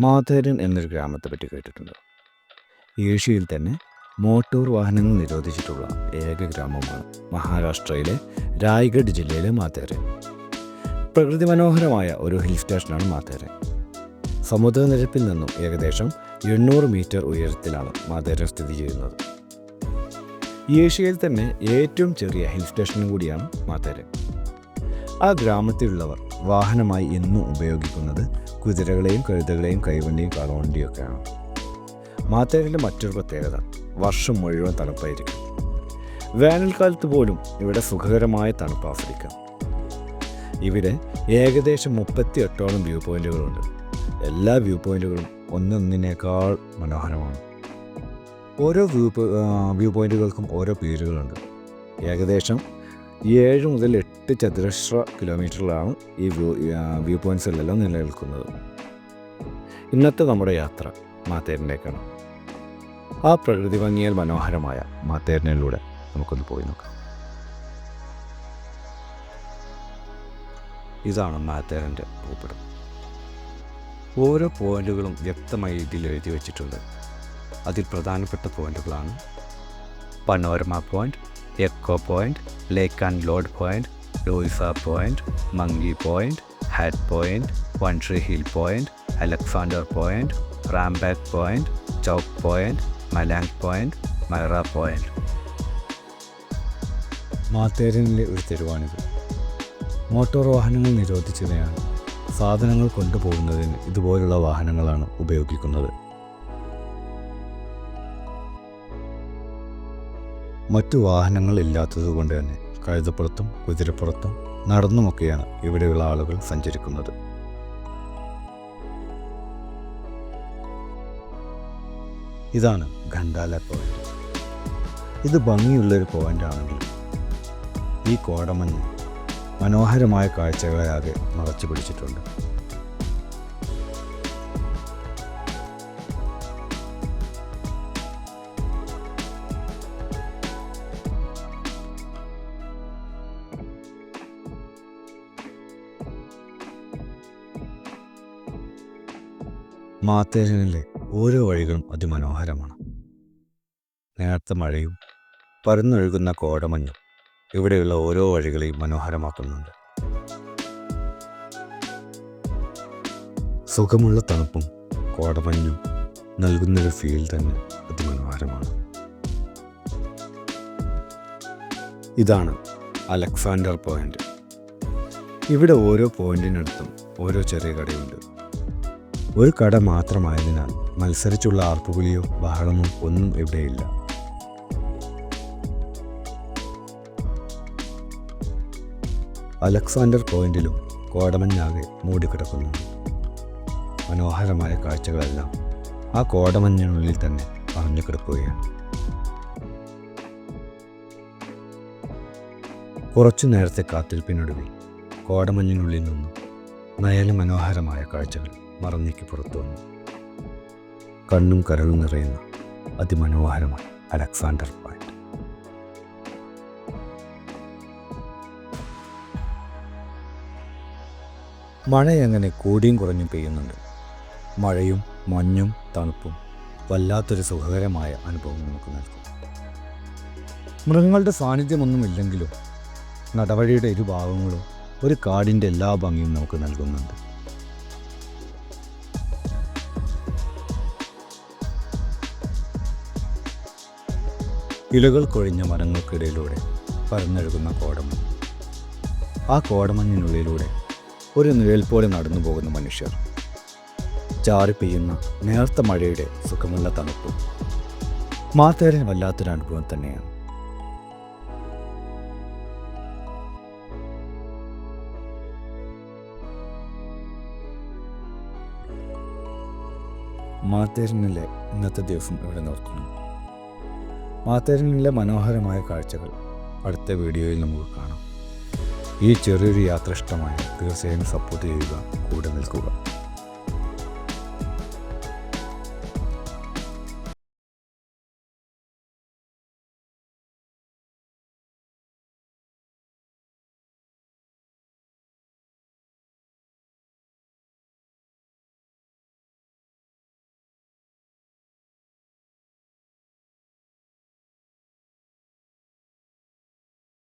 മാതേരൻ എന്നൊരു ഗ്രാമത്തെ പറ്റി കേട്ടിട്ടുണ്ട്. ഏഷ്യയിൽ തന്നെ മോട്ടോർ വാഹനങ്ങൾ നിരോധിച്ചിട്ടുള്ള ഏക ഗ്രാമമാണ് മഹാരാഷ്ട്രയിലെ രായ്ഗഡ് ജില്ലയിലെ മാതേരൻ. പ്രകൃതി മനോഹരമായ ഒരു ഹിൽ സ്റ്റേഷനാണ് മാതേരൻ. സമുദ്രനിരപ്പിൽ നിന്നും ഏകദേശം 800 മീറ്റർ ഉയരത്തിലാണ് മാതേരൻ സ്ഥിതി ചെയ്യുന്നത്. ഏഷ്യയിൽ തന്നെ ഏറ്റവും ചെറിയ ഹിൽ സ്റ്റേഷനും കൂടിയാണ് മാതേരൻ. ആ ഗ്രാമത്തിലുള്ളവർ വാഹനമായി എന്നും ഉപയോഗിക്കുന്നത് കുതിരകളെയും കഴുതകളെയും കൈവണ്ടിയും കാളവണ്ടിയും ഒക്കെയാണ്. മാതേരൻ്റെ മറ്റൊരു പ്രത്യേകത വർഷം മുഴുവൻ തണുപ്പായിരിക്കും. വേനൽക്കാലത്ത് പോലും ഇവിടെ സുഖകരമായ തണുപ്പ് ആസ്വദിക്കാം. ഇവിടെ ഏകദേശം 38ഓളം വ്യൂ പോയിന്റുകളുണ്ട്. എല്ലാ വ്യൂ പോയിന്റുകളും ഒന്നൊന്നിനേക്കാൾ മനോഹരമാണ്. ഓരോ വ്യൂ പോയിന്റുകൾക്കും ഓരോ പേരുകളുണ്ട്. ഏകദേശം 7 മുതൽ 8 ചതുരശ്ര കിലോമീറ്ററിലാണ് ഈ വ്യൂ പോയിൻറ്റ്സുകളെല്ലാം നിലനിൽക്കുന്നത്. ഇന്നത്തെ നമ്മുടെ യാത്ര മാതേരനിലേക്കാണ്. ആ പ്രകൃതി ഭംഗിയാൽ മനോഹരമായ മാതേരനിലൂടെ നമുക്കൊന്ന് പോയി നോക്കാം. ഇതാണ് മാതേരൻ്റെ ഭൂപടം. ഓരോ പോയിന്റുകളും വ്യക്തമായി ഇതിൽ എഴുതി വച്ചിട്ടുണ്ട്. അതിൽ പ്രധാനപ്പെട്ട പോയിന്റുകളാണ് Panorama Point, Echo Point, Lake and Lord Point, Louisa Point, Monkey Point, Hart Point, One Tree Hill Point, Alexander Point, Rambagh Point, Chowk Point, Malang Point, Maira Point. മാതേരനിലെ ഒരു തെരുവാണിത്. മോട്ടോർ വാഹനങ്ങൾ നിരോധിച്ചതിനാൽ സാധനങ്ങൾ കൊണ്ടുപോകുന്നതിന് ഇതുപോലുള്ള വാഹനങ്ങളാണ് ഉപയോഗിക്കുന്നത്. മറ്റു വാഹനങ്ങൾ ഇല്ലാത്തതുകൊണ്ട് തന്നെ കഴുതപ്പുറത്തും കുതിരപ്പുറത്തും നടന്നുമൊക്കെയാണ് ഇവിടെയുള്ള ആളുകൾ സഞ്ചരിക്കുന്നത്. ഇതാണ് ഖണ്ടാല പോയിന്റ്. ഇത് ഭംഗിയുള്ളൊരു പോയിന്റ് ആണെങ്കിൽ ഈ കോടമഞ്ഞ് മനോഹരമായ കാഴ്ചകളെ ആകെ മറച്ചു പിടിച്ചിട്ടുണ്ട്. മാതേരനിലെ ഓരോ വഴികളും അതിമനോഹരമാണ്. നേർത്ത മഴയും പരന്നൊഴുകുന്ന കോടമഞ്ഞും ഇവിടെയുള്ള ഓരോ വഴികളെയും മനോഹരമാക്കുന്നുണ്ട്. സുഖമുള്ള തണുപ്പും കോടമഞ്ഞും നൽകുന്നൊരു ഫീൽ തന്നെ അതിമനോഹരമാണ്. ഇതാണ് അലക്സാണ്ടർ പോയിന്റ്. ഇവിടെ ഓരോ പോയിന്റിനടുത്തും ഓരോ ചെറിയ കടയുണ്ട്. ഒരു കട മാത്രമായതിനാൽ മത്സരിച്ചുള്ള ആർപ്പുവിളിയോ ബഹളമോ ഒന്നും ഇവിടെയില്ല. അലക്സാണ്ടർ പോയിന്റിലും കോടമഞ്ഞാകെ മൂടിക്കിടക്കുന്നുണ്ട്. മനോഹരമായ കാഴ്ചകളെല്ലാം ആ കോടമഞ്ഞിനുള്ളിൽ തന്നെ പറഞ്ഞു കിടക്കുകയാണ്. കുറച്ചു നേരത്തെ കാത്തിരിപ്പിനൊടുവിൽ കോടമഞ്ഞിനുള്ളിൽ നിന്നും നയനമനോഹരമായ കാഴ്ചകൾ മറന്നേക്ക് പുറത്തു വന്നു. കണ്ണും കരളും നിറയുന്ന അതിമനോഹരമായ അലക്സാണ്ടർ പോയിന്റ്. മഴ അങ്ങനെ കൂടിയും കുറഞ്ഞും പെയ്യുന്നുണ്ട്. മഴയും മഞ്ഞും തണുപ്പും വല്ലാത്തൊരു സുഖകരമായ അനുഭവം നമുക്ക് നൽകും. മൃഗങ്ങളുടെ സാന്നിധ്യമൊന്നുമില്ലെങ്കിലും നടവഴിയുടെ ഇരുഭാഗങ്ങളും ഒരു കാടിൻ്റെ എല്ലാ ഭംഗിയും നമുക്ക് നൽകുന്നുണ്ട്. ഇലകൾ കൊഴിഞ്ഞ മരങ്ങൾക്കിടയിലൂടെ പരന്നൊഴുകുന്ന കോടമഞ്ഞ്. ആ കോടമഞ്ഞിനുള്ളിലൂടെ ഒരു നിഴൽ പോലെ നടന്നു പോകുന്ന മനുഷ്യർ. ചാറി പെയ്യുന്ന നേർത്ത മഴയുടെ സുഖമുള്ള തണുപ്പും മാതേരൻ വല്ലാത്തൊരു അനുഭവം തന്നെയാണ്. മാതേരനിലെ ഇന്നത്തെ ദിവസം ഇവിടെ നിർത്തുന്നു. മാതേരനിലെ മനോഹരമായ കാഴ്ചകൾ അടുത്ത വീഡിയോയിൽ നമുക്ക് കാണാം. ഈ ചെറിയൊരു യാത്ര ഇഷ്ടമായ തീർച്ചയായും സപ്പോർട്ട് ചെയ്യുക, കൂടെ നിൽക്കുക.